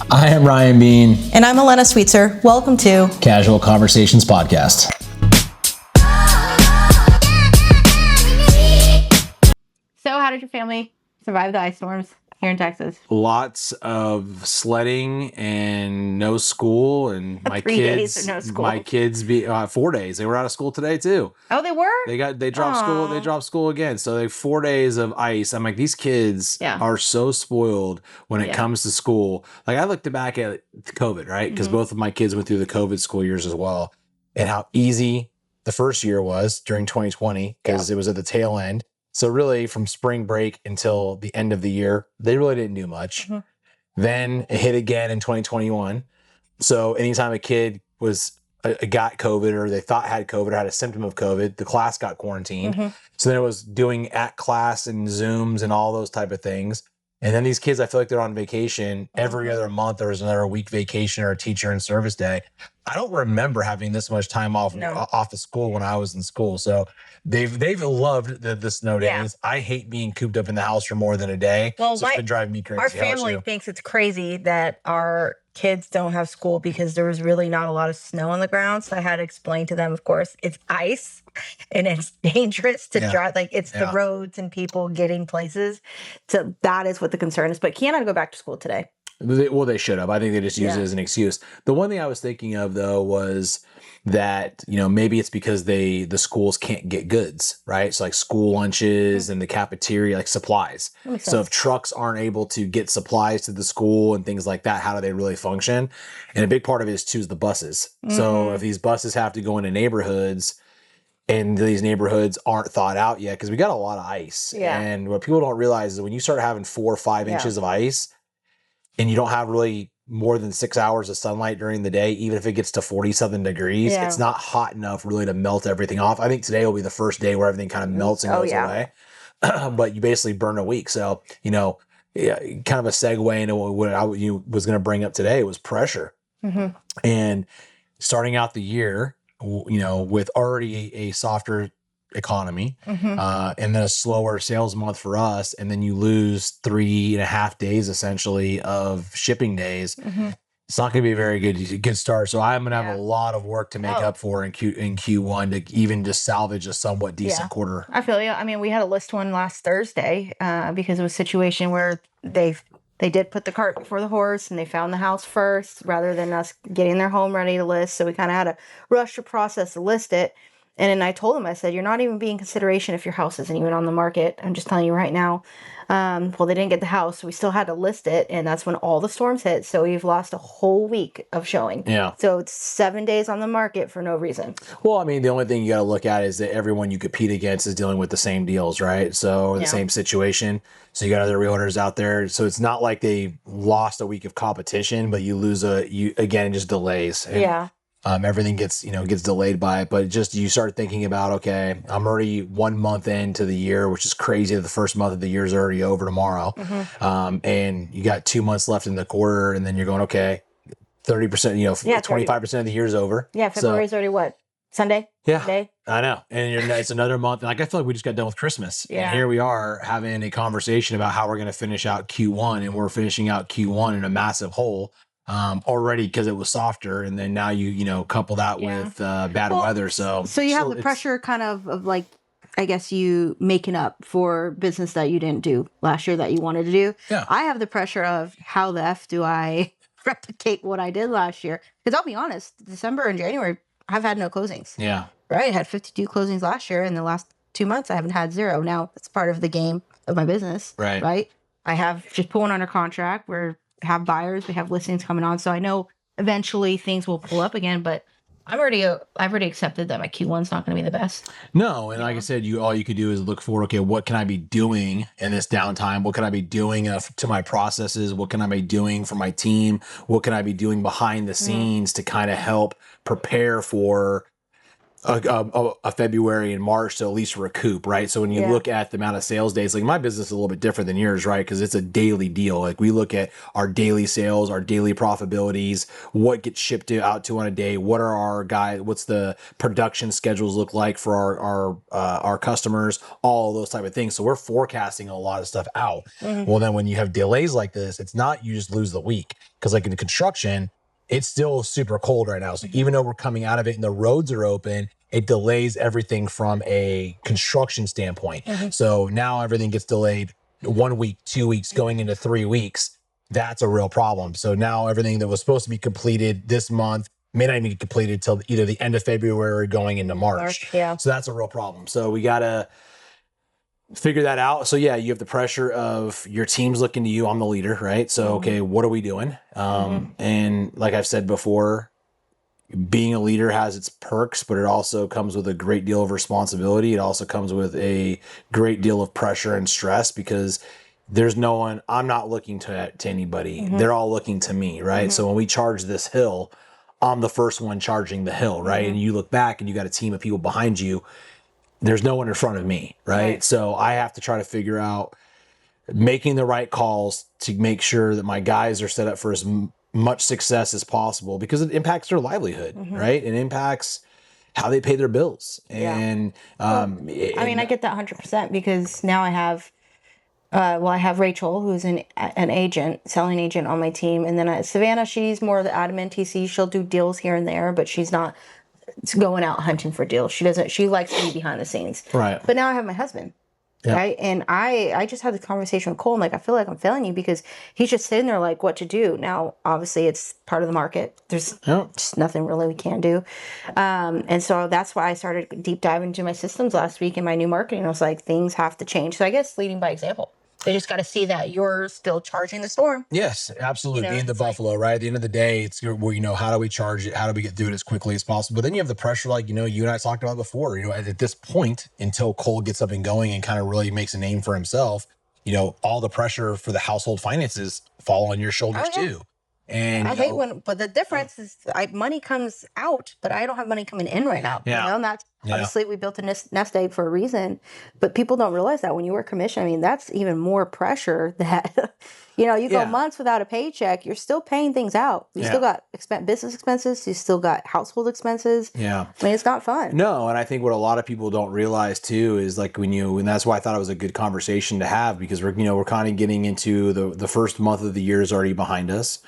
I am Ryan Bean. And I'm Elena Sweetser. Welcome to Casual Conversations Podcast. So how did your family survive the ice storms here in Texas? Lots of sledding and no school, and my 3 days of no school. My kids 4 days. They were out of school today too. Oh, they were? They dropped school. They dropped school again. So they 4 days of ice. I'm like, these kids are so spoiled when it comes to school. Like, I looked back at COVID, right? Because both of my kids went through the COVID school years as well, and how easy the first year was during 2020 because it was at the tail end. So really, from spring break until the end of the year, they really didn't do much. Then it hit again in 2021. So anytime a kid got COVID, or they thought had COVID or had a symptom of COVID, the class got quarantined. So then it was doing at class and Zooms and all those type of things. And then these kids, I feel like they're on vacation every other month. There was another week vacation or a teacher in service day. I don't remember having this much time off of school when I was in school. So they've loved the snow days. I hate being cooped up in the house for more than a day. Well, so it's been driving me crazy. Our family thinks it's crazy that our kids don't have school because there was really not a lot of snow on the ground. So I had to explain to them, of course, it's ice and it's dangerous to drive. Like, it's the roads and people getting places. So that is what the concern is. But Kiana to go back to school today. They should have. I think they just used it as an excuse. The one thing I was thinking of, though, was that, maybe it's because the schools can't get goods, right? So like school lunches and the cafeteria, like supplies. So if trucks aren't able to get supplies to the school and things like that, how do they really function? And a big part of it is the buses. So if these buses have to go into neighborhoods, and these neighborhoods aren't thought out yet, because we got a lot of ice. And what people don't realize is when you start having 4 or 5 inches of ice, and you don't have really more than 6 hours of sunlight during the day, even if it gets to 40-something degrees, it's not hot enough really to melt everything off. I think today will be the first day where everything kind of melts and goes away. But you basically burn a week. So, kind of a segue into what I was going to bring up today was pressure. And starting out the year, with already a softer economy, and then a slower sales month for us, and then you lose 3.5 days essentially of shipping days. It's not going to be a very good start. So I'm going to have a lot of work to make up for in Q1 to even just salvage a somewhat decent quarter. I feel you. I mean, we had a list one last Thursday because it was a situation where they did put the cart before the horse, and they found the house first rather than us getting their home ready to list. So we kind of had to rush the process to list it. And then I told him, I said, you're not even being consideration if your house isn't even on the market. I'm just telling you right now. Well, they didn't get the house, so we still had to list it. And that's when all the storms hit. So we've lost a whole week of showing. So it's 7 days on the market for no reason. Well, I mean, the only thing you got to look at is that everyone you compete against is dealing with the same deals, right? So the same situation. So you got other realtors out there. So it's not like they lost a week of competition, but you lose again, just delays. And, everything gets delayed by it, but just you start thinking about, okay, I'm already 1 month into the year, which is crazy. The first month of the year is already over tomorrow. And you got 2 months left in the quarter, and then you're going, okay, 30%, 25% of the year's over. February's already what? Sunday? Sunday? I know. And it's another month. Like, I feel like we just got done with Christmas. And here we are having a conversation about how we're going to finish out Q1, and we're finishing out Q1 in a massive hole. Already because it was softer, and then now you couple that with bad weather. So you have the pressure kind of like, I guess, you making up for business that you didn't do last year that you wanted to do. I have the pressure of how the F do I replicate what I did last year? Because I'll be honest, December and January, I've had no closings. Right? I had 52 closings last year. In the last 2 months, I haven't had 0. Now, that's part of the game of my business. Right? I have just put one under contract. We're have buyers, we have listings coming on, so I know eventually things will pull up again, but I've already accepted that my Q1's not going to be the best. No, and like I said, all you could do is look for, okay, what can I be doing in this downtime? What can I be doing to my processes? What can I be doing for my team? What can I be doing behind the scenes to kind of help prepare for a February and March to at least recoup, right? So when you look at the amount of sales days, like my business is a little bit different than yours, right? Because it's a daily deal. Like we look at our daily sales, our daily profitabilities, what gets shipped out to on a day, what are our what's the production schedules look like for our customers, all those type of things. So we're forecasting a lot of stuff out. Well, then when you have delays like this, it's not you just lose the week, because like in the construction, it's still super cold right now. So even though we're coming out of it and the roads are open, it delays everything from a construction standpoint. So now everything gets delayed 1 week, 2 weeks, going into 3 weeks. That's a real problem. So now everything that was supposed to be completed this month may not even be completed till either the end of February or going into March. So that's a real problem. So we got to figure that out. So yeah, you have the pressure of your team's looking to you. I'm the leader, right? So, okay, what are we doing? And like I've said before, being a leader has its perks, but it also comes with a great deal of responsibility. It also comes with a great deal of pressure and stress, because there's no one, I'm not looking to anybody. They're all looking to me, right? So when we charge this hill, I'm the first one charging the hill, right? And you look back and you got a team of people behind you. There's no one in front of me, right? So I have to try to figure out making the right calls to make sure that my guys are set up for as much success as possible, because it impacts their livelihood, right? It impacts how they pay their bills. And I mean, I get that 100%, because now I have I have Rachel, who's an agent, selling agent on my team, and then Savannah, she's more of the admin TC. She'll do deals here and there, but she's not going out hunting for deals. She likes to be behind the scenes. Right. But now I have my husband. Yeah. Right. And I just had the conversation with Cole. I'm like, I feel like I'm failing you, because he's just sitting there like, what to do? Now, obviously, it's part of the market. There's just nothing really we can do. And so that's why I started deep diving into my systems last week in my new marketing. I was like, things have to change. So I guess leading by example. They just got to see that you're still charging the storm. Yes, absolutely. Being the buffalo, right? At the end of the day, it's how do we charge it? How do we get through it as quickly as possible? But then you have the pressure, like, you and I talked about before, at this point, until Cole gets up and going and kind of really makes a name for himself, all the pressure for the household finances fall on your shoulders too. And I hate but the difference is money comes out, but I don't have money coming in right now. Yeah. And that's obviously we built a nest egg for a reason, but people don't realize that when you work commission, I mean, that's even more pressure that, you go months without a paycheck, you're still paying things out. You still got business expenses. You still got household expenses. Yeah. I mean, it's not fun. No. And I think what a lot of people don't realize too, is like and that's why I thought it was a good conversation to have, because we're kind of getting into the first month of the year is already behind us.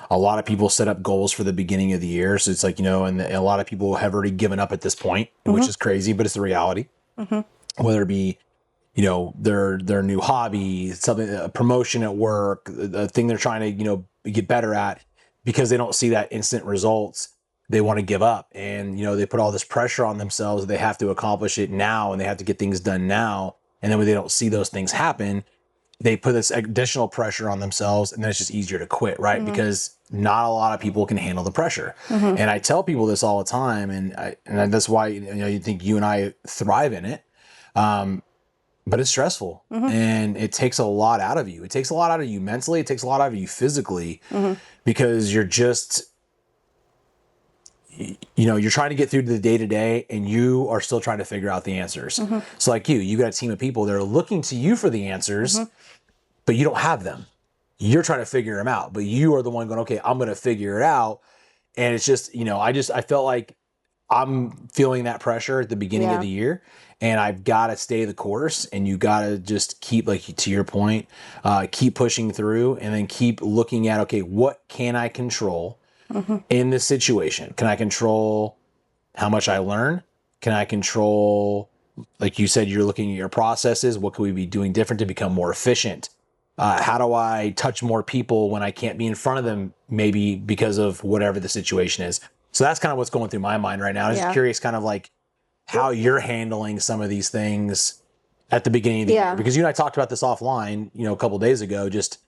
A lot of people set up goals for the beginning of the year. So it's like, and a lot of people have already given up at this point, which is crazy, but it's the reality. Whether it be, their new hobby, something, a promotion at work, a thing they're trying to, get better at, because they don't see that instant results, they want to give up. And, they put all this pressure on themselves. They have to accomplish it now, and they have to get things done now. And then when they don't see those things happen, they put this additional pressure on themselves, and then it's just easier to quit, right? Because not a lot of people can handle the pressure. And I tell people this all the time, and that's why you think you and I thrive in it. But it's stressful, and it takes a lot out of you. It takes a lot out of you mentally. It takes a lot out of you physically, because you're just, you're trying to get through to the day to day, and you are still trying to figure out the answers. So like you got a team of people that are looking to you for the answers, but you don't have them. You're trying to figure them out, but you are the one going, okay, I'm going to figure it out. And it's just, I felt like I'm feeling that pressure at the beginning of the year, and I've got to stay the course, and you got to just keep, like, to your point, keep pushing through, and then keep looking at, okay, what can I control in this situation? Can I control how much I learn? Can I control, like you said, you're looking at your processes. What could we be doing different to become more efficient? How do I touch more people when I can't be in front of them, maybe because of whatever the situation is? So that's kind of what's going through my mind right now. I'm just curious kind of like how you're handling some of these things at the beginning of the year. Because you and I talked about this offline, a couple of days ago, just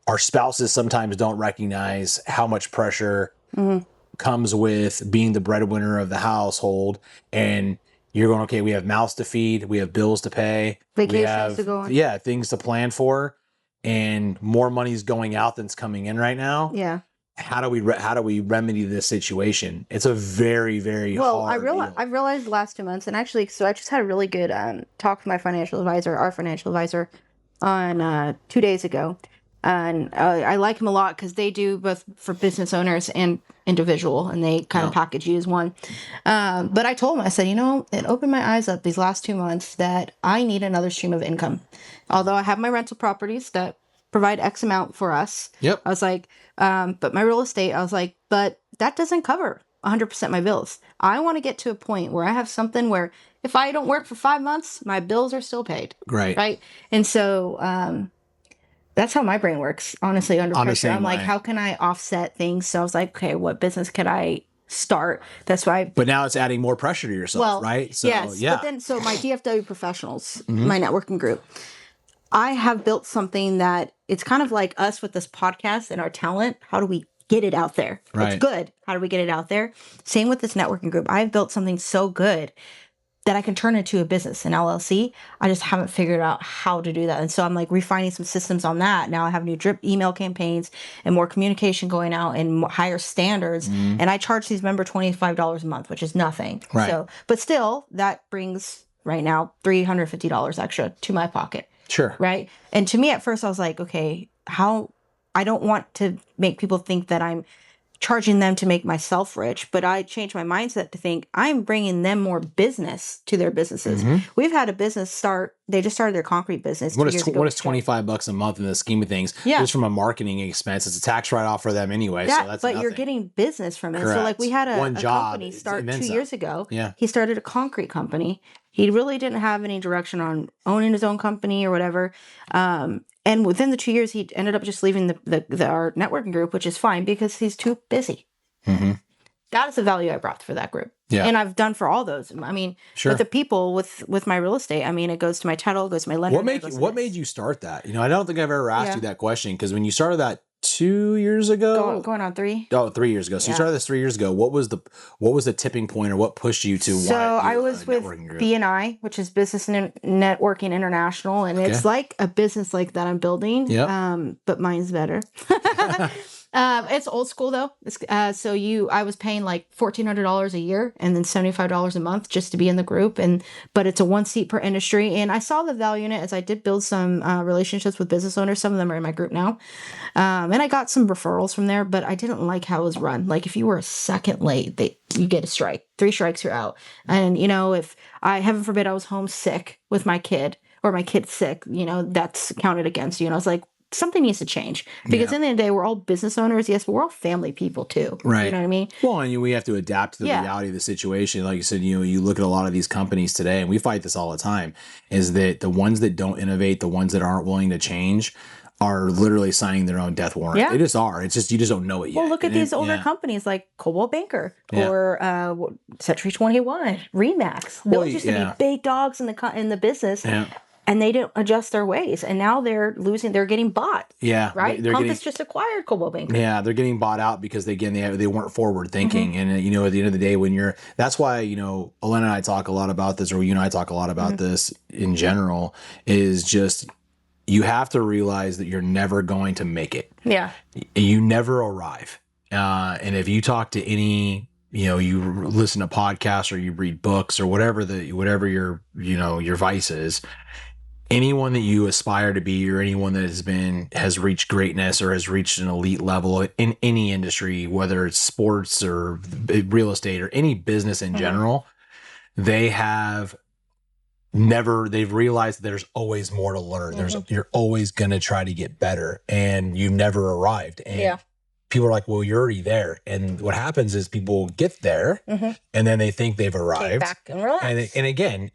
our spouses sometimes don't recognize how much pressure comes with being the breadwinner of the household. And you're going, okay, we have mouths to feed, we have bills to pay, vacations to go on. Things to plan for, and more money's going out than's coming in right now. Yeah. how do we remedy this situation? It's a very, very hard deal. I realized the last 2 months, and actually, so I just had a really good talk with my financial advisor, our financial advisor, on 2 days ago, and I like him a lot because they do both for business owners and individual, and they kind of package you as one. But I told him, I said, it opened my eyes up these last 2 months that I need another stream of income. Although I have my rental properties that provide X amount for us. Yep. I was like, but my real estate, I was like, but that doesn't cover 100% my bills. I want to get to a point where I have something where if I don't work for 5 months, my bills are still paid. Right. Right. And so that's how my brain works, honestly, under pressure. I'm like, how can I offset things? So I was like, okay, what business could I start? That's why. But now it's adding more pressure to yourself, right? So, yes. Yeah. But then, so my DFW professionals, my networking group, I have built something that it's kind of like us with this podcast and our talent. How do we get it out there? Right. It's good. How do we get it out there? Same with this networking group. I've built something so good that I can turn into a business, an LLC. I just haven't figured out how to do that. And so I'm like refining some systems on that. Now I have new drip email campaigns and more communication going out and higher standards. And I charge these members $25 a month, which is nothing. Right. So, but still that brings right now $350 extra to my pocket. Sure. Right. And to me at first I was like, okay, I don't want to make people think that I'm charging them to make myself rich, but I changed my mindset to think I'm bringing them more business to their businesses. We've had a business start. They just started their concrete business. What is $25 a month in the scheme of things? Yeah. Just from a marketing expense, it's a tax write-off for them anyway. So that's but nothing. You're getting business from it. Correct. So like we had a company start 2 years ago. Yeah. He started a concrete company. He really didn't have any direction on owning his own company or whatever. And within the 2 years, he ended up just leaving our networking group, which is fine because he's too busy. That is the value I brought for that group. Yeah. And I've done for all those. I mean, but the people with my real estate, I mean, it goes to my title, it goes to my lender. What made you start that? I don't think I've ever asked you that question, because when you started that 2 years ago, going on 3. Oh, 3 years ago. So you started this 3 years ago. What was the tipping point, or what pushed you to? So I was with BNI, which is Business Networking International, and it's like a business like that I'm building. But mine's better. It's old school though. I was paying like $1,400 a year and then $75 a month just to be in the group, but it's a 1 seat per industry. And I saw the value in it as I did build some relationships with business owners. Some of them are in my group now, and I got some referrals from there. But I didn't like how it was run. Like if you were a second late, you get a strike. 3 strikes, you're out. And if heaven forbid I was home sick with my kid, or my kid's sick, that's counted against you. And I was like, something needs to change, because in the end of the day, we're all business owners, yes, but we're all family people too. Right. You know what I mean? Well, and we have to adapt to the reality of the situation. Like you said, you look at a lot of these companies today, and we fight this all the time, is that the ones that don't innovate, the ones that aren't willing to change, are literally signing their own death warrant. Yeah. They just are. It's just, you just don't know it yet. Well, look at these older companies like Coldwell Banker or Century 21, Remax. Those used to be big dogs in the business. Yeah. And they didn't adjust their ways, and now they're getting bought. Yeah, right. Compass just acquired Coldwell Banker. Yeah, they're getting bought out because they weren't forward thinking, and at the end of the day, that's why Elena and I talk a lot about this, or you and I talk a lot about this in general, is just you have to realize that you're never going to make it. Yeah, you never arrive, and if you talk to any. You listen to podcasts or you read books or whatever your your vice is. Anyone that you aspire to be, or anyone that has reached greatness or has reached an elite level in any industry, whether it's sports or real estate or any business in general, they've realized that there's always more to learn. You're always going to try to get better, and you've never arrived. And people are like, well, you're already there. And what happens is people get there and then they think they've arrived. Back and relax.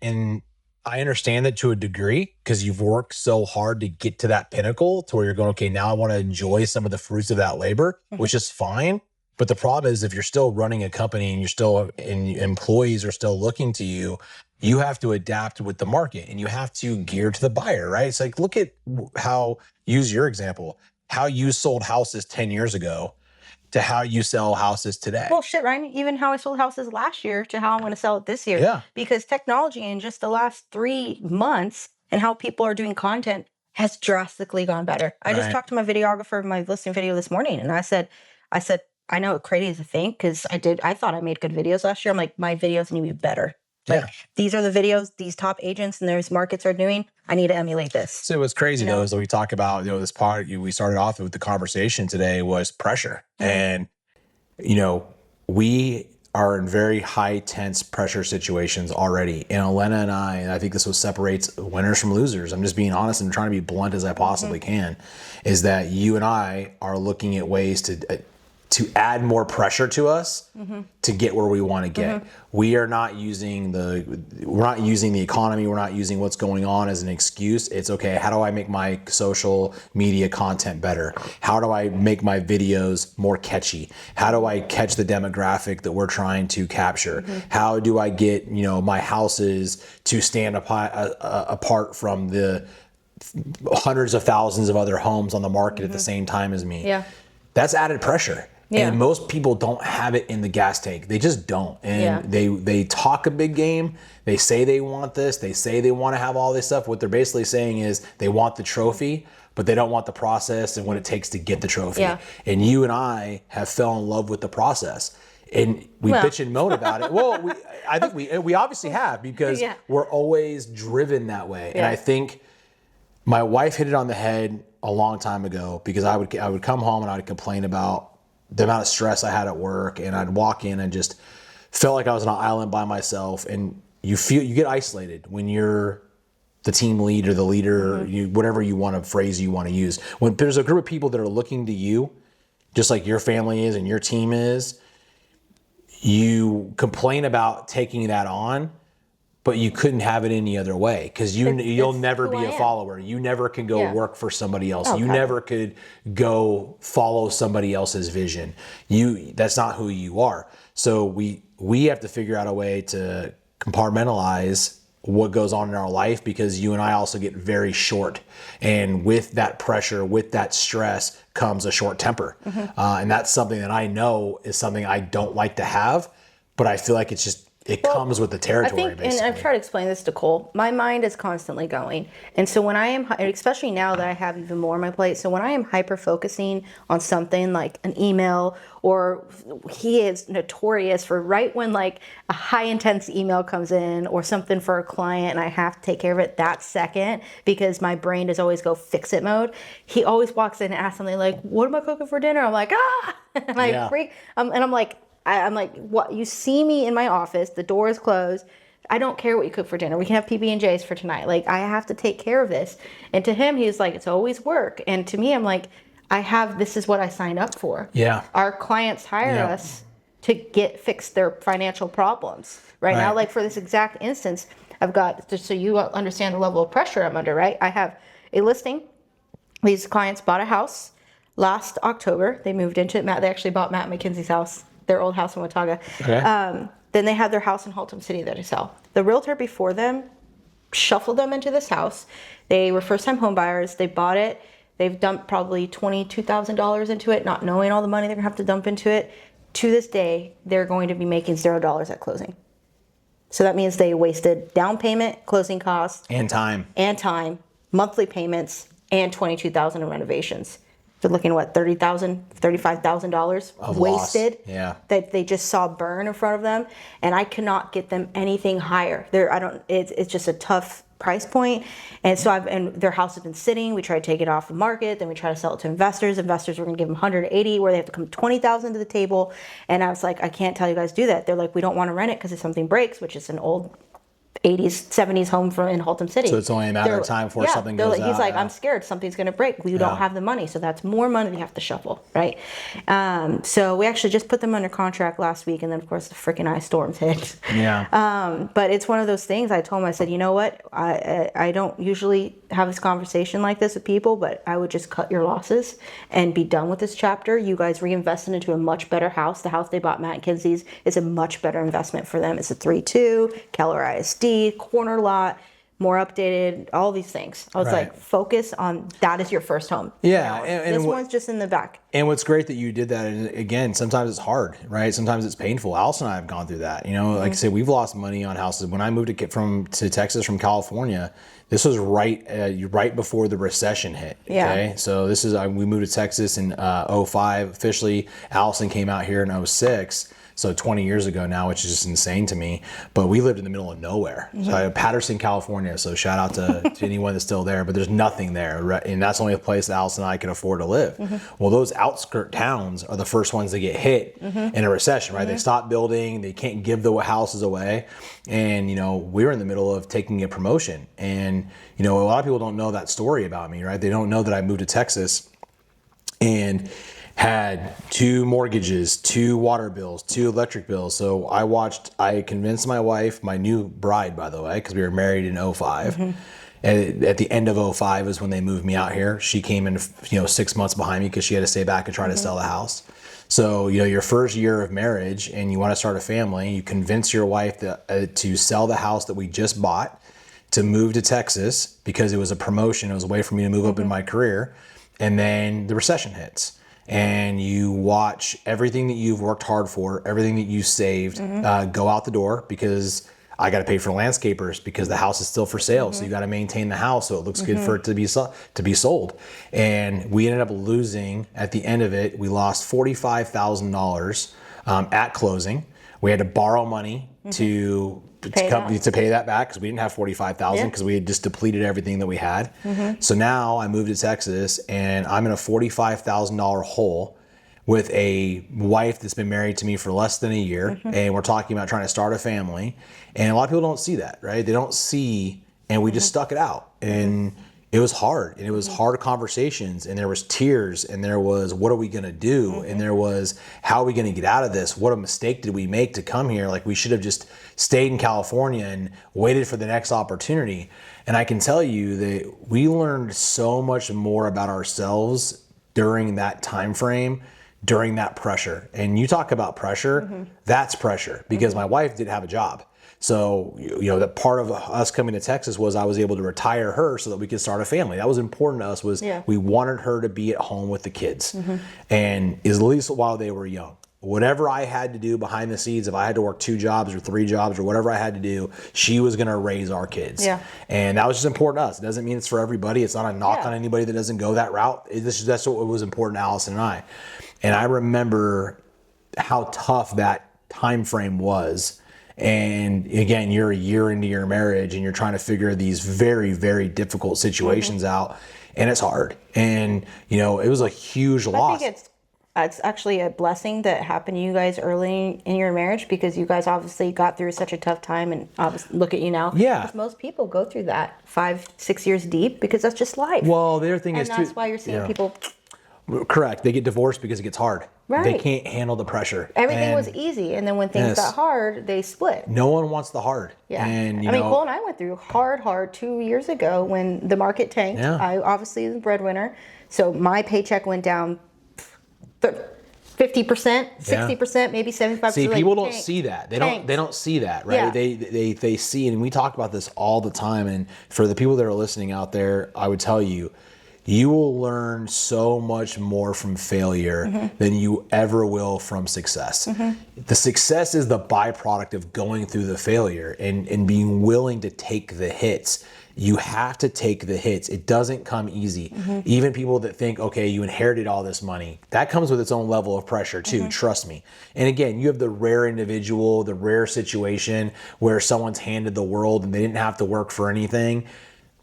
And I understand that to a degree, because you've worked so hard to get to that pinnacle to where you're going, okay, now I want to enjoy some of the fruits of that labor, which is fine. But the problem is, if you're still running a company and employees are still looking to you, you have to adapt with the market, and you have to gear to the buyer, right? It's like, look at use your example, how you sold houses 10 years ago to how you sell houses today. Well, shit, right? Even how I sold houses last year to how I'm going to sell it this year. Yeah. Because technology in just the last 3 months and how people are doing content has drastically gone better. I just talked to my videographer of my listing video this morning, and I said, I said, I know what crazy to think, because I thought I made good videos last year. I'm like, my videos need to be better. Like, these are the videos these top agents in those markets are doing. I need to emulate this. So what's crazy though is that we talk about, this part we started off with the conversation today was pressure. And, we are in very high tense pressure situations already. And Elena and I think this is what separates winners from losers. I'm just being honest and trying to be blunt as I possibly can, is that you and I are looking at ways to add more pressure to us to get where we want to get. We are not using we're not using the economy. We're not using what's going on as an excuse. It's okay. How do I make my social media content better? How do I make my videos more catchy? How do I catch the demographic that we're trying to capture? How do I get, my houses to stand apart from the hundreds of thousands of other homes on the market at the same time as me? Yeah. That's added pressure. Yeah. And most people don't have it in the gas tank. They just don't. And they talk a big game. They say they want this. They say they want to have all this stuff. What they're basically saying is they want the trophy, but they don't want the process and what it takes to get the trophy. Yeah. And you and I have fell in love with the process. And we bitch and moan about it. Well, I think we obviously have, because we're always driven that way. And I think my wife hit it on the head a long time ago, because I would come home and I would complain about the amount of stress I had at work, and I'd walk in and just felt like I was on an island by myself. And you get isolated when you're the team lead or the leader, whatever phrase you want to use. When there's a group of people that are looking to you, just like your family is and your team is, you complain about taking that on, but you couldn't have it any other way, because you'll never be a follower. You never can go work for somebody else. You never could go follow somebody else's vision. That's not who you are. So we have to figure out a way to compartmentalize what goes on in our life, because you and I also get very short. And with that pressure, with that stress comes a short temper. And that's something that I know is something I don't like to have, but I feel like it comes with the territory, basically. And I've tried to explain this to Cole. My mind is constantly going. And so when I am, especially now that I have even more on my plate, so when I am hyper-focusing on something like an email, or he is notorious for right when like a high-intense email comes in or something for a client and I have to take care of it that second, because my brain does always go fix-it mode. He always walks in and asks something like, what am I cooking for dinner? I'm like, and I freak. And I'm like, what? You see me in my office, the door is closed. I don't care what you cook for dinner. We can have PB&Js for tonight. Like, I have to take care of this. And to him, he's like, it's always work. And to me, I'm like, this is what I signed up for. Yeah. Our clients hire us to fix their financial problems. Right now, like for this exact instance, I've got, just so you understand the level of pressure I'm under, right? I have a listing. These clients bought a house last October. They moved into it. They actually bought Matt McKenzie's house, their old house in Watauga. Okay. Then they had their house in Haltom City that to sell. The realtor before them shuffled them into this house. They were first-time home buyers. They bought it. They've dumped probably $22,000 into it, not knowing all the money they're going to have to dump into it. To this day, they're going to be making $0 at closing. So that means they wasted down payment, closing costs. And time, monthly payments, and $22,000 in renovations. They're looking at what, $30,000, $35,000 wasted. Yeah. That they just saw burn in front of them, and I cannot get them anything higher. It's just a tough price point. And so their house has been sitting. We tried to take it off the market, then we tried to sell it to investors. Investors were going to give them 180, where they have to come 20,000 to the table. And I was like, I can't tell you guys do that. They're like, we don't want to rent it because if something breaks, which is an old 80s, 70s home in Haltom City. So it's only a matter of time before something goes out. He's like, I'm scared something's going to break. We don't have the money. So that's more money we have to shuffle, right? So we actually just put them under contract last week. And then, of course, the freaking ice storms hit. Yeah. But it's one of those things. I told him, I said, you know what? I don't usually have this conversation like this with people, but I would just cut your losses and be done with this chapter. You guys reinvested into a much better house. The house they bought, Matt Kinsey's, is a much better investment for them. It's a 3-2, Keller ISD, corner lot, more updated, all these things. I was like, focus on that is your first home. Yeah. And this one's just in the back. And what's great that you did that. And again, sometimes it's hard, right? Sometimes it's painful. Alice and I have gone through that. You know, like I said, we've lost money on houses. When I moved to Texas from California, this was right before the recession hit. Okay. So this is, we moved to Texas in 05 officially. Allison came out here in 06. So 20 years ago now, which is just insane to me. But we lived in the middle of nowhere. So I Patterson, California. So shout out to anyone that's still there. But there's nothing there, right? And that's only a place that Alice and I can afford to live. Well, those outskirt towns are the first ones that get hit in a recession, right? They stop building. They can't give the houses away. And, you know, we were in the middle of taking a promotion. And, you know, a lot of people don't know that story about me, right? They don't know that I moved to Texas and had 2 mortgages, 2 water bills, 2 electric bills. So I convinced my wife, my new bride, by the way, because we were married in 05. And at the end of 05 is when they moved me out here. She came in, 6 months behind me because she had to stay back and try to sell the house. So, your first year of marriage and you want to start a family, you convince your wife to sell the house that we just bought, to move to Texas because it was a promotion. It was a way for me to move up in my career. And then the recession hits. And you watch everything that you've worked hard for, everything that you saved, go out the door because I got to pay for landscapers because the house is still for sale. So you got to maintain the house so it looks good for it to be sold. And we ended up losing at the end of it. We lost $45,000 at closing. We had to borrow money to pay that back because we didn't have $45,000 because we had just depleted everything that we had. So now I moved to Texas and I'm in a $45,000 hole with a wife that's been married to me for less than a year, and we're talking about trying to start a family. And a lot of people don't see that, right? They don't see, and we just stuck it out. And it was hard, and it was hard conversations, and there was tears, and there was, what are we gonna do? And there was, how are we gonna get out of this? What a mistake did we make to come here? Like, we should have just stayed in California and waited for the next opportunity. And I can tell you that we learned so much more about ourselves during that time frame, during that pressure. And you talk about pressure, that's pressure, because my wife didn't have a job. So, that part of us coming to Texas was I was able to retire her so that we could start a family. That was important to us, was we wanted her to be at home with the kids. And at least while they were young. Whatever I had to do behind the scenes, if I had to work 2 jobs or 3 jobs or whatever I had to do, she was going to raise our kids. And that was just important to us. It doesn't mean it's for everybody. It's not a knock on anybody that doesn't go that route. That's what was important to Allison and I. And I remember how tough that time frame was. And again, you're a year into your marriage and you're trying to figure these very, very difficult situations out. And it's hard. And, it was a huge loss. I think it's actually a blessing that happened to you guys early in your marriage, because you guys obviously got through such a tough time, and obviously look at you now. Because most people go through that 5-6 years deep, because that's just life. Well, the other thing is, and that's why you're seeing people. Correct. They get divorced because it gets hard. Right. They can't handle the pressure. Everything was easy, and then when things got hard, they split. No one wants the hard. And Cole and I went through hard 2 years ago when the market tanked. I obviously was the breadwinner, so my paycheck went down 50%, 60%, maybe 75%. See, people don't see that. They don't see that, right? They see, and we talk about this all the time. And for the people that are listening out there, I would tell you, you will learn so much more from failure than you ever will from success. The success is the byproduct of going through the failure and being willing to take the hits. You have to take the hits. It doesn't come easy. Even people that think, okay, you inherited all this money, that comes with its own level of pressure too, trust me. And again, you have the rare individual, the rare situation where someone's handed the world and they didn't have to work for anything.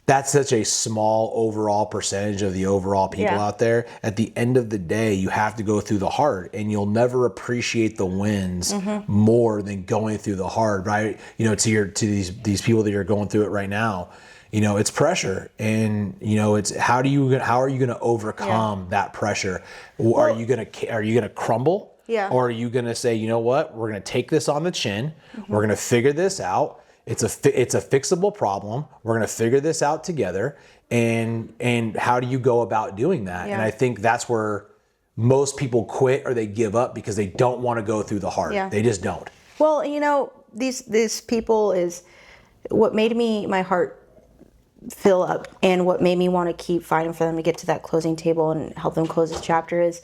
That's such a small overall percentage of the overall people out there. At the end of the day, you have to go through the hard, and you'll never appreciate the wins more than going through the hard, right? To these people that are going through it right now, it's pressure, and it's how are you going to overcome that pressure? Are you going to crumble? Or are you going to say, you know what? We're going to take this on the chin. We're going to figure this out. It's a fixable problem. We're going to figure this out together. And how do you go about doing that? And I think that's where most people quit or they give up because they don't want to go through the hard. They just don't. Well, these people is what made my heart fill up. And what made me want to keep fighting for them to get to that closing table and help them close this chapter is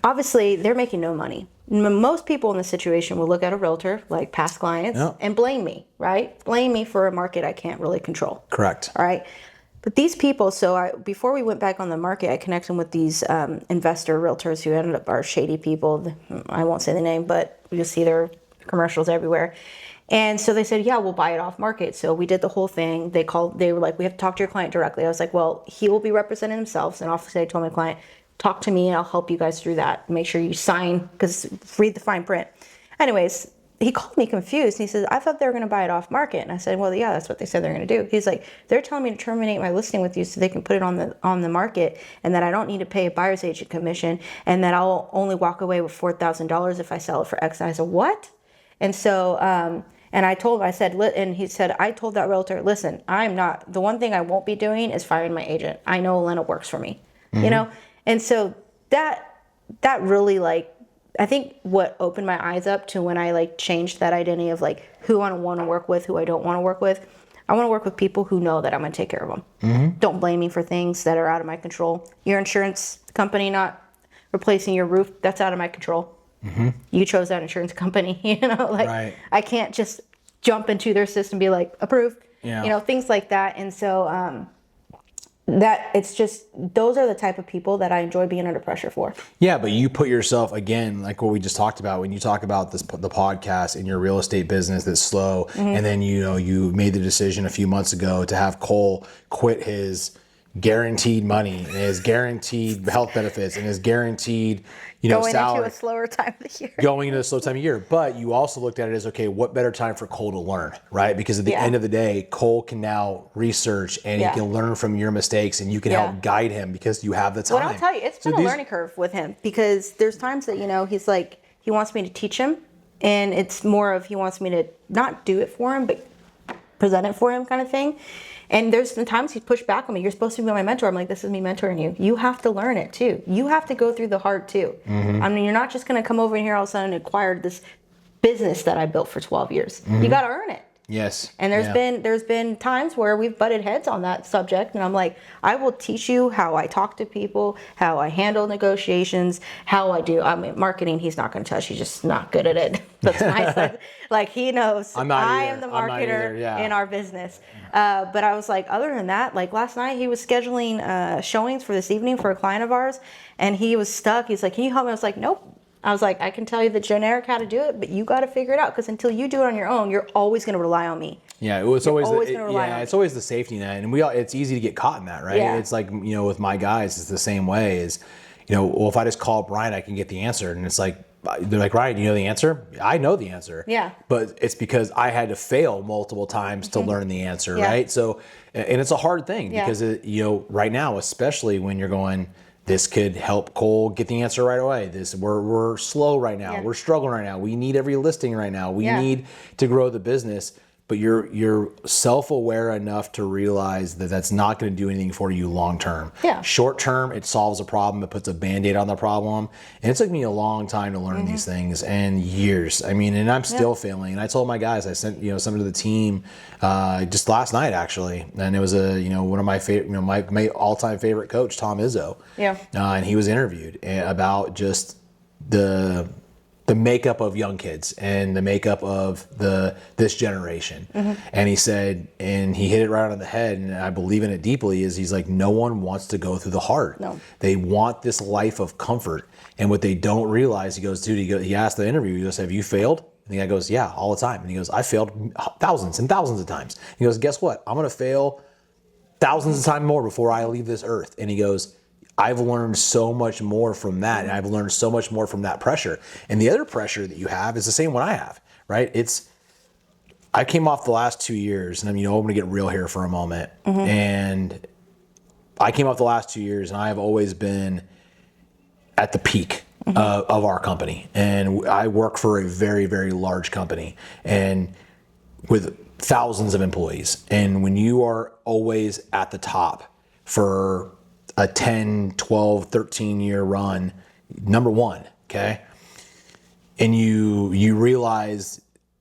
obviously they're making no money. Most people in this situation will look at a realtor, like past clients, and blame me, right? Blame me for a market I can't really control. Correct. All right. But these people, before we went back on the market, I connected with these investor realtors who ended up are shady people. I won't say the name, but you'll see their commercials everywhere. And so they said, yeah, we'll buy it off market. So we did the whole thing. They were like, we have to talk to your client directly. I was like, well, he will be representing himself. And obviously I told my client, talk to me and I'll help you guys through that. Make sure you sign, because read the fine print. Anyways, he called me confused. He says, I thought they were going to buy it off market. And I said, well, yeah, that's what they said they're going to do. He's like, they're telling me to terminate my listing with you so they can put it on the market, and that I don't need to pay a buyer's agent commission, and that I'll only walk away with $4,000 if I sell it for X. And I said, what? And so, and I told him, I said, and he said, I told that realtor, listen, the one thing I won't be doing is firing my agent. I know Elena works for me, you know? And so that really, like, I think what opened my eyes up to when I like changed that identity of like who I want to work with, who I don't want to work with. I want to work with people who know that I'm going to take care of them. Don't blame me for things that are out of my control. Your insurance company not replacing your roof, that's out of my control. You chose that insurance company, you know, like right. I can't just jump into their system and be like, approved, you know, things like that. And so, that it's just, those are the type of people that I enjoy being under pressure for. Yeah, but you put yourself, again, like what we just talked about, when you talk about the podcast in your real estate business that's slow, and then you made the decision a few months ago to have Cole quit his guaranteed money and his guaranteed health benefits and his guaranteed going salary. Into a slower time of the year. Going into a slow time of year. But you also looked at it as, okay, what better time for Cole to learn, right? Because at the end of the day, Cole can now research and he can learn from your mistakes, and you can help guide him because you have the time. Well, I'll tell you, it's been a learning curve with him, because there's times that, he's like, he wants me to teach him, and it's more of he wants me to not do it for him, but present it for him kind of thing. And there's some times he's pushed back on me. You're supposed to be my mentor. I'm like, this is me mentoring you. You have to learn it too. You have to go through the hard too. I mean, you're not just going to come over here all of a sudden and acquire this business that I built for 12 years. You got to earn it. Yes. And there's been times where we've butted heads on that subject, and I'm like, I will teach you how I talk to people, how I handle negotiations, how I do. I mean, marketing, he's not going to touch. He's just not good at it. That's my side. Like, he knows I am the marketer in our business. But I was like, other than that, like last night he was scheduling showings for this evening for a client of ours, and he was stuck. He's like, can you help me? I was like, nope. I was like, I can tell you the generic how to do it, but you got to figure it out, because until you do it on your own, you're always going to rely on me. Yeah, it's always the safety net, and it's easy to get caught in that, right? Yeah. It's like, with my guys, it's the same way. Is well, if I just call Brian, I can get the answer, and it's like, they're like, Ryan, do you know the answer? I know the answer. Yeah. But it's because I had to fail multiple times to learn the answer, right? So, and it's a hard thing because right now, especially when you're going, this could help Cole get the answer right away. We're slow right now. Yeah. We're struggling right now. We need every listing right now. We need to grow the business. But you're self-aware enough to realize that that's not going to do anything for you long term. Yeah. Short term, it solves a problem. It puts a Band-Aid on the problem. And it took me a long time to learn these things, and years. I mean, and I'm still failing. And I told my guys, I sent some to the team just last night actually, and it was one of my favorite, my all-time favorite coach, Tom Izzo. Yeah. And he was interviewed about just the makeup of young kids and the makeup of this generation. And he said, and he hit it right on the head, and I believe in it deeply, is he's like, no one wants to go through the hard. No. They want this life of comfort. And what they don't realize, he goes, dude, he asked the interview, he goes, have you failed? And the guy goes, yeah, all the time. And he goes, I failed thousands and thousands of times. He goes, guess what? I'm going to fail thousands of times more before I leave this earth. And he goes, I've learned so much more from that, and I've learned so much more from that pressure. And the other pressure that you have is the same one I have, right? I came off the last 2 years, and I'm going to get real here for a moment. And I came off the last 2 years, and I have always been at the peak of our company. And I work for a very, very large company, and with thousands of employees. And when you are always at the top for a 10, 12, 13-year run, number one, okay? And you realize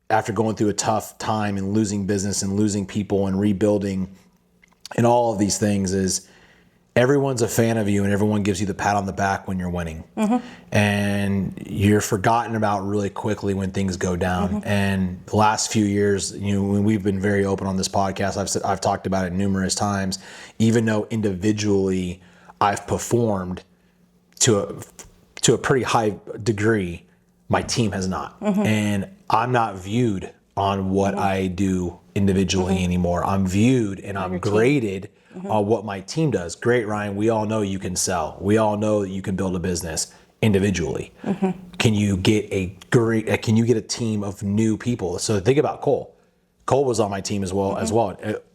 after going through a tough time and losing business and losing people and rebuilding, in all of these things is everyone's a fan of you and everyone gives you the pat on the back when you're winning. And you're forgotten about really quickly when things go down. And the last few years, when we've been very open on this podcast, I've talked about it numerous times, even though individually I've performed to a pretty high degree, my team has not. And I'm not viewed on what I do individually anymore. I'm viewed and I'm graded on what my team does. Great, Ryan. We all know you can sell. We all know that you can build a business individually. Can you get a team of new people? So think about Cole. Cole was on my team as well,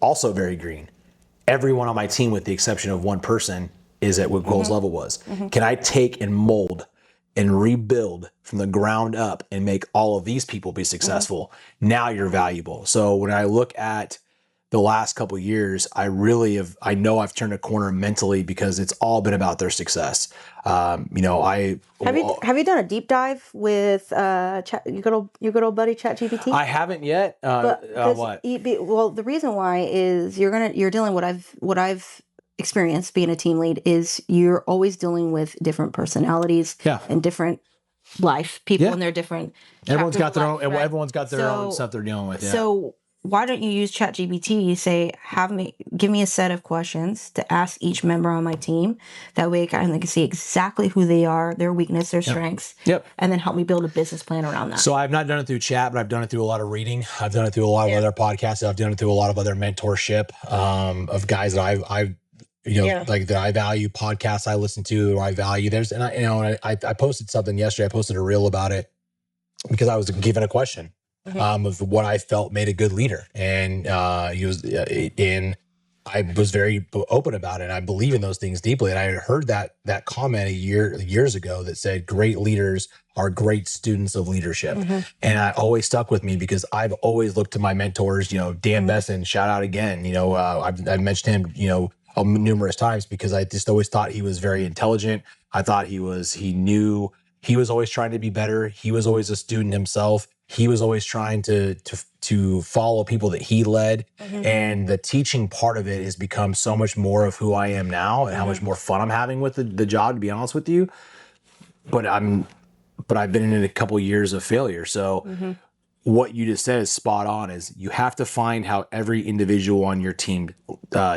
also very green. Everyone on my team, with the exception of one person, is at what Cole's level was. Can I take and mold and rebuild from the ground up and make all of these people be successful? Now you're valuable. So when I look at the last couple of years, I know I've turned a corner mentally because it's all been about their success. Have you done a deep dive with your good old buddy ChatGPT? I haven't yet. What? Well, the reason why is you're dealing what I've experienced being a team lead is you're always dealing with different personalities and different life people and their different. Everyone's got their own. Right? Everyone's got their own stuff they're dealing with. Yeah. So why don't you use ChatGPT? You say, give me a set of questions to ask each member on my team. That way I can see exactly who they are, their weakness, their strengths. And then help me build a business plan around that. So I've not done it through chat, but I've done it through a lot of reading. I've done it through a lot of other podcasts. I've done it through a lot of other mentorship of guys that I've like that I value, podcasts I listen to, or I value. I posted something yesterday. I posted a reel about it because I was given a question. Of what I felt made a good leader, and I was very open about it. And I believe in those things deeply. And I had heard that comment years ago that said, "Great leaders are great students of leadership," and I always stuck with me because I've always looked to my mentors. Dan Besson, shout out again. I've mentioned him. Numerous times because I just always thought he was very intelligent. I thought he was always trying to be better. He was always a student himself. He was always trying to follow people that he led. And the teaching part of it has become so much more of who I am now and how much more fun I'm having with the job, to be honest with you. But I've been in a couple years of failure. So what you just said is spot on. Is you have to find how every individual on your team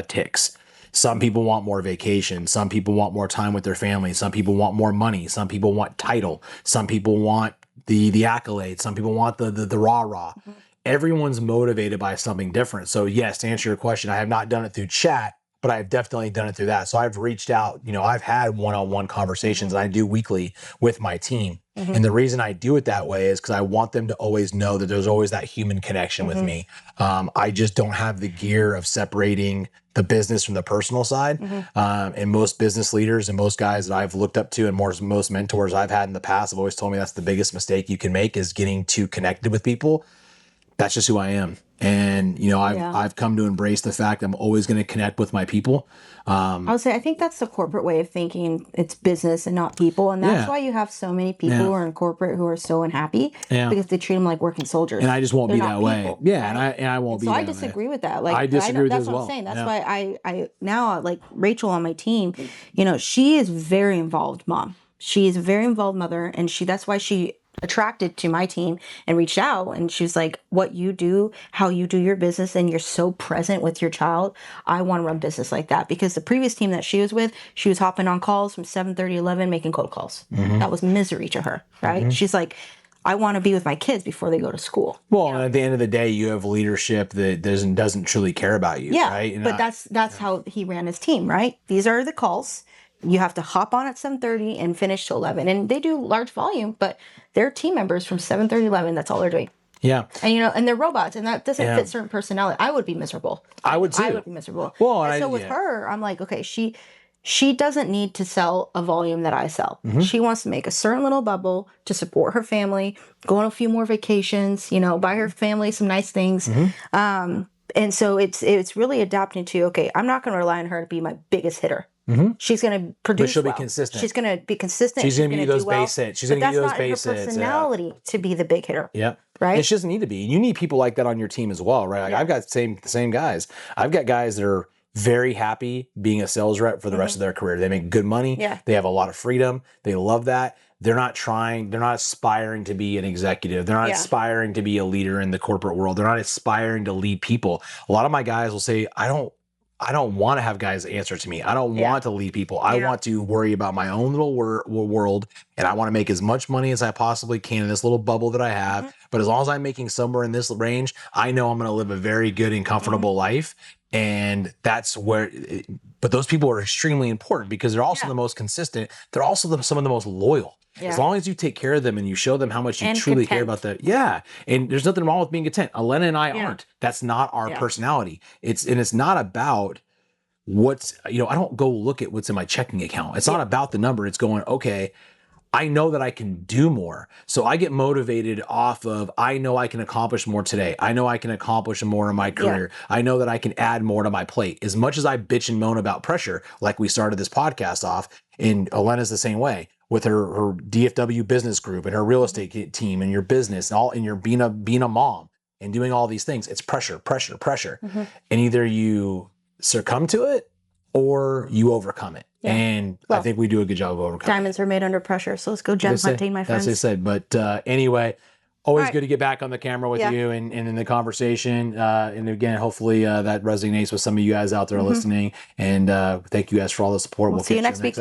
ticks. Some people want more vacation. Some people want more time with their family. Some people want more money. Some people want title. Some people want the accolades. Some people want the rah-rah. Everyone's motivated by something different. So yes, to answer your question, I have not done it through chat, but I've definitely done it through that. So I've reached out, I've had one-on-one conversations that I do weekly with my team. And the reason I do it that way is because I want them to always know that there's always that human connection with me. I just don't have the gear of separating the business from the personal side. And most business leaders and most guys that I've looked up to and most mentors I've had in the past have always told me that's the biggest mistake you can make is getting too connected with people. That's just who I am. And, I've come to embrace the fact I'm always going to connect with my people. I would say, I think that's the corporate way of thinking. It's business and not people. And that's why you have so many people who are in corporate who are so unhappy because they treat them like working soldiers. And I just won't be that way. Yeah. Right? And I won't be that way. So I disagree with that. I disagree with you as well. That's what I'm saying. That's why I now, like Rachel on my team, she is very involved mom. She is a very involved mother. And that's why she attracted to my team and reached out, and she was like, what you do, how you do your business, and you're so present with your child. I want to run business like that. Because the previous team that she was with, she was hopping on calls from 7:30 11 making cold calls. That was misery to her, right? She's like, I want to be with my kids before they go to school. Well, and at the end of the day, you have leadership that doesn't truly care about you, right? And but that's how he ran his team, right? These are the calls. You have to hop on at 7:30 and finish till 11. And they do large volume, but they're team members from 7:30 11. That's all they're doing. Yeah. And and they're robots, and that doesn't fit certain personality. I would be miserable. I would too. I would be miserable. Well, and so with her, I'm like, okay, she doesn't need to sell a volume that I sell. She wants to make a certain little bubble to support her family, go on a few more vacations, buy her family some nice things. And so it's really adapting to, okay, I'm not going to rely on her to be my biggest hitter. She's going to produce. But she'll be consistent. She's going to be consistent. She's going to give you those base hits. She's going to give you those base hits. That's not her personality to be the big hitter. Yeah. Right. And she doesn't need to be. You need people like that on your team as well, right? Like I've got the same guys. I've got guys that are very happy being a sales rep for the rest of their career. They make good money. Yeah. They have a lot of freedom. They love that. They're not aspiring to be an executive. They're not aspiring to be a leader in the corporate world. They're not aspiring to lead people. A lot of my guys will say, I don't want to have guys answer to me. I don't want to lead people. I want to worry about my own little world, and I want to make as much money as I possibly can in this little bubble that I have. But as long as I'm making somewhere in this range, I know I'm going to live a very good and comfortable life. And that's where, but those people are extremely important because they're also the most consistent. They're also some of the most loyal. Yeah. As long as you take care of them and you show them how much you truly care about that. Yeah. And there's nothing wrong with being content. Elena and I aren't. That's not our personality. It's not about what's, I don't go look at what's in my checking account. It's not about the number. It's going, okay, I know that I can do more. So I get motivated off of, I know I can accomplish more today. I know I can accomplish more in my career. I know that I can add more to my plate. As much as I bitch and moan about pressure, like we started this podcast off, and Elena's the same way with her DFW business group and her real estate team and your business and you're being a mom and doing all these things. It's pressure. And either you succumb to it or you overcome it. Yeah. And I think we do a good job of overcoming. Diamonds are made under pressure. So let's go gem hunting, my friends. That's what I said. But anyway, always good to get back on the camera with you and in the conversation. And again, hopefully that resonates with some of you guys out there listening. And thank you guys for all the support. We'll see you next week.